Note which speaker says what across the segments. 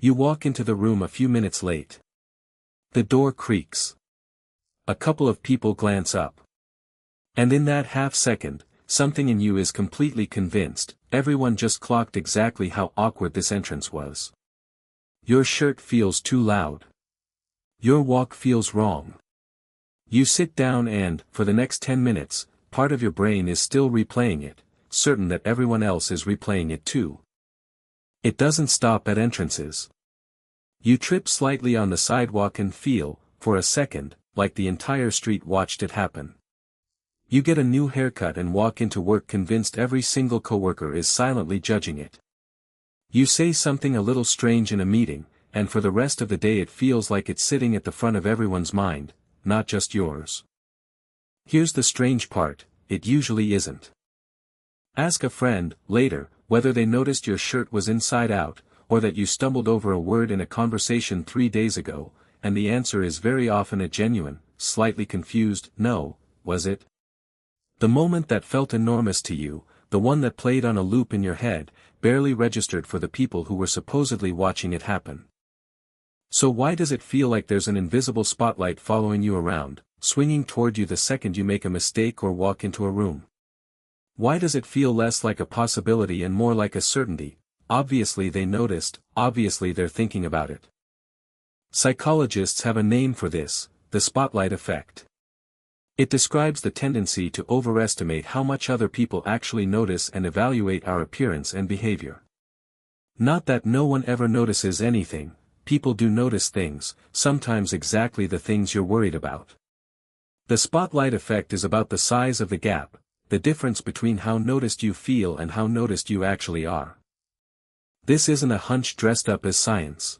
Speaker 1: You walk into the room a few minutes late. The door creaks. A couple of people glance up. And in that half second, something in you is completely convinced, everyone just clocked exactly how awkward this entrance was. Your shirt feels too loud. Your walk feels wrong. You sit down and, for the next 10 minutes, part of your brain is still replaying it, certain that everyone else is replaying it too. It doesn't stop at entrances. You trip slightly on the sidewalk and feel, for a second, like the entire street watched it happen. You get a new haircut and walk into work convinced every single coworker is silently judging it. You say something a little strange in a meeting, and for the rest of the day it feels like it's sitting at the front of everyone's mind, not just yours. Here's the strange part, it usually isn't. Ask a friend, later, whether they noticed your shirt was inside out, or that you stumbled over a word in a conversation 3 days ago, and the answer is very often a genuine, slightly confused, no, was it? The moment that felt enormous to you, the one that played on a loop in your head, barely registered for the people who were supposedly watching it happen. So why does it feel like there's an invisible spotlight following you around, swinging toward you the second you make a mistake or walk into a room? Why does it feel less like a possibility and more like a certainty? Obviously they noticed, obviously they're thinking about it. Psychologists have a name for this, the spotlight effect. It describes the tendency to overestimate how much other people actually notice and evaluate our appearance and behavior. Not that no one ever notices anything, people do notice things, sometimes exactly the things you're worried about. The spotlight effect is about the size of the gap, the difference between how noticed you feel and how noticed you actually are. This isn't a hunch dressed up as science.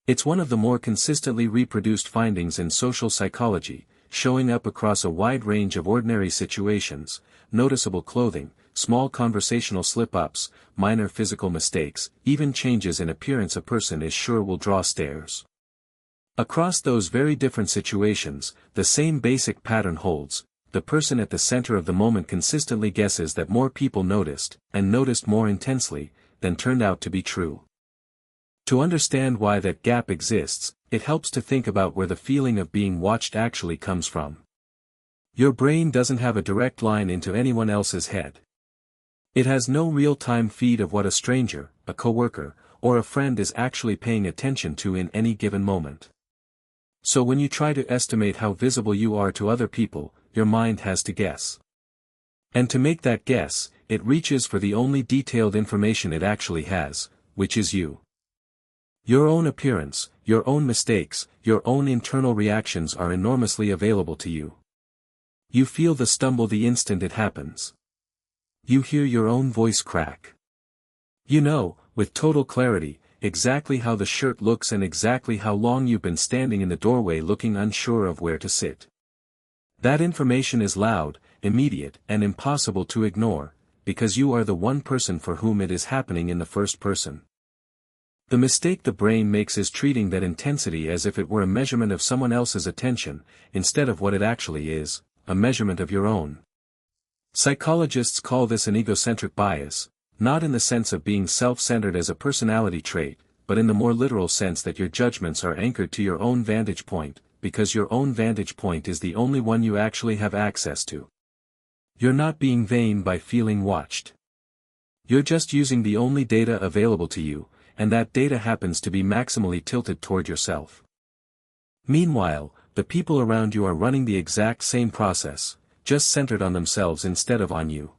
Speaker 1: It's one of the more consistently reproduced findings in social psychology, showing up across a wide range of ordinary situations, noticeable clothing, small conversational slip-ups, minor physical mistakes, even changes in appearance a person is sure will draw stares. Across those very different situations, the same basic pattern holds. The person at the center of the moment consistently guesses that more people noticed, and noticed more intensely, than turned out to be true. To understand why that gap exists, it helps to think about where the feeling of being watched actually comes from. Your brain doesn't have a direct line into anyone else's head. It has no real-time feed of what a stranger, a coworker, or a friend is actually paying attention to in any given moment. So when you try to estimate how visible you are to other people, your mind has to guess. And to make that guess, it reaches for the only detailed information it actually has, which is you. Your own appearance, your own mistakes, your own internal reactions are enormously available to you. You feel the stumble the instant it happens. You hear your own voice crack. You know, with total clarity, exactly how the shirt looks and exactly how long you've been standing in the doorway looking unsure of where to sit. That information is loud, immediate, and impossible to ignore, because you are the one person for whom it is happening in the first person. The mistake the brain makes is treating that intensity as if it were a measurement of someone else's attention, instead of what it actually is, a measurement of your own. Psychologists call this an egocentric bias, not in the sense of being self-centered as a personality trait, but in the more literal sense that your judgments are anchored to your own vantage point, because your own vantage point is the only one you actually have access to. You're not being vain by feeling watched. You're just using the only data available to you, and that data happens to be maximally tilted toward yourself. Meanwhile, the people around you are running the exact same process, just centered on themselves instead of on you.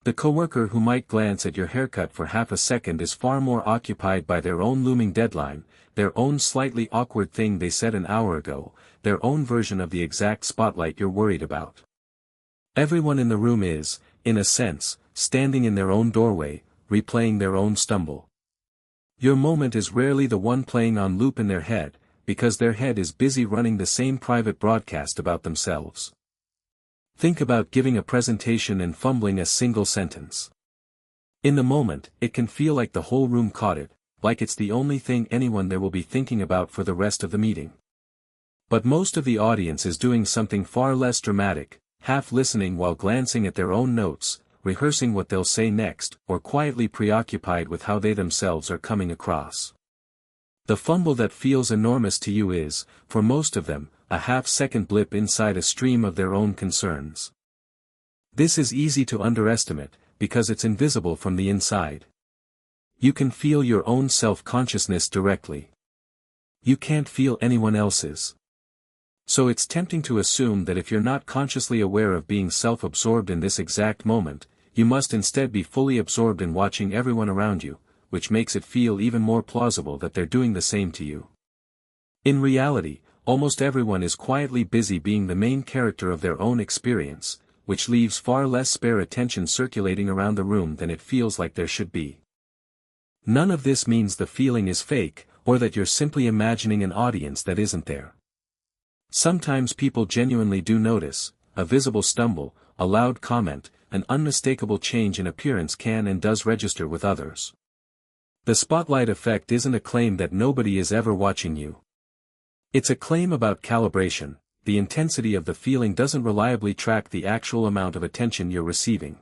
Speaker 1: The coworker who might glance at your haircut for half a second is far more occupied by their own looming deadline, their own slightly awkward thing they said an hour ago, their own version of the exact spotlight you're worried about. Everyone in the room is, in a sense, standing in their own doorway, replaying their own stumble. Your moment is rarely the one playing on loop in their head, because their head is busy running the same private broadcast about themselves. Think about giving a presentation and fumbling a single sentence. In the moment, it can feel like the whole room caught it, like it's the only thing anyone there will be thinking about for the rest of the meeting. But most of the audience is doing something far less dramatic, half listening while glancing at their own notes, rehearsing what they'll say next, or quietly preoccupied with how they themselves are coming across. The fumble that feels enormous to you is, for most of them, a half-second blip inside a stream of their own concerns. This is easy to underestimate, because it's invisible from the inside. You can feel your own self-consciousness directly. You can't feel anyone else's. So it's tempting to assume that if you're not consciously aware of being self-absorbed in this exact moment, you must instead be fully absorbed in watching everyone around you, which makes it feel even more plausible that they're doing the same to you. In reality, almost everyone is quietly busy being the main character of their own experience, which leaves far less spare attention circulating around the room than it feels like there should be. None of this means the feeling is fake, or that you're simply imagining an audience that isn't there. Sometimes people genuinely do notice, a visible stumble, a loud comment, an unmistakable change in appearance can and does register with others. The spotlight effect isn't a claim that nobody is ever watching you. It's a claim about calibration. The intensity of the feeling doesn't reliably track the actual amount of attention you're receiving.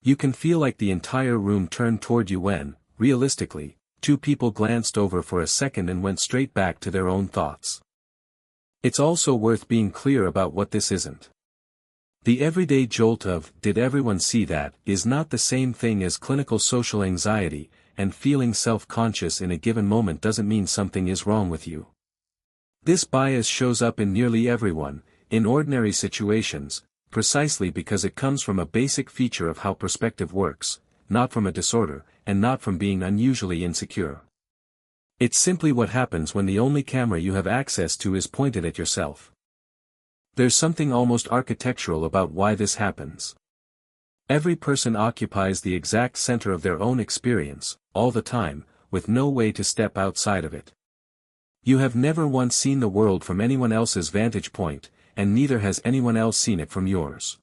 Speaker 1: You can feel like the entire room turned toward you when, realistically, two people glanced over for a second and went straight back to their own thoughts. It's also worth being clear about what this isn't. The everyday jolt of, "Did everyone see that?" is not the same thing as clinical social anxiety, and feeling self-conscious in a given moment doesn't mean something is wrong with you. This bias shows up in nearly everyone, in ordinary situations, precisely because it comes from a basic feature of how perspective works, not from a disorder, and not from being unusually insecure. It's simply what happens when the only camera you have access to is pointed at yourself. There's something almost architectural about why this happens. Every person occupies the exact center of their own experience, all the time, with no way to step outside of it. You have never once seen the world from anyone else's vantage point, and neither has anyone else seen it from yours.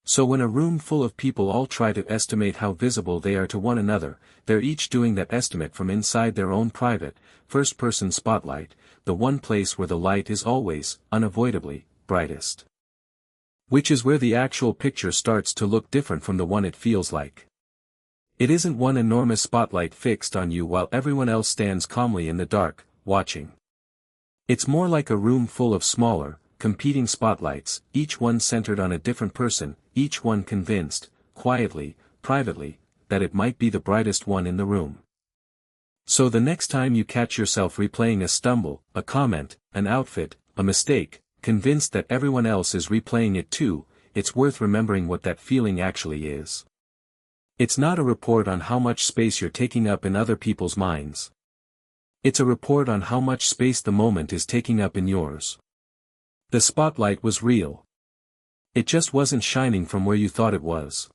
Speaker 1: So when a room full of people all try to estimate how visible they are to one another, they're each doing that estimate from inside their own private, first-person spotlight, the one place where the light is always, unavoidably, brightest. Which is where the actual picture starts to look different from the one it feels like. It isn't one enormous spotlight fixed on you while everyone else stands calmly in the dark, watching. It's more like a room full of smaller, competing spotlights, each one centered on a different person, each one convinced, quietly, privately, that it might be the brightest one in the room. So the next time you catch yourself replaying a stumble, a comment, an outfit, a mistake, convinced that everyone else is replaying it too, it's worth remembering what that feeling actually is. It's not a report on how much space you're taking up in other people's minds. It's a report on how much space the moment is taking up in yours. The spotlight was real. It just wasn't shining from where you thought it was.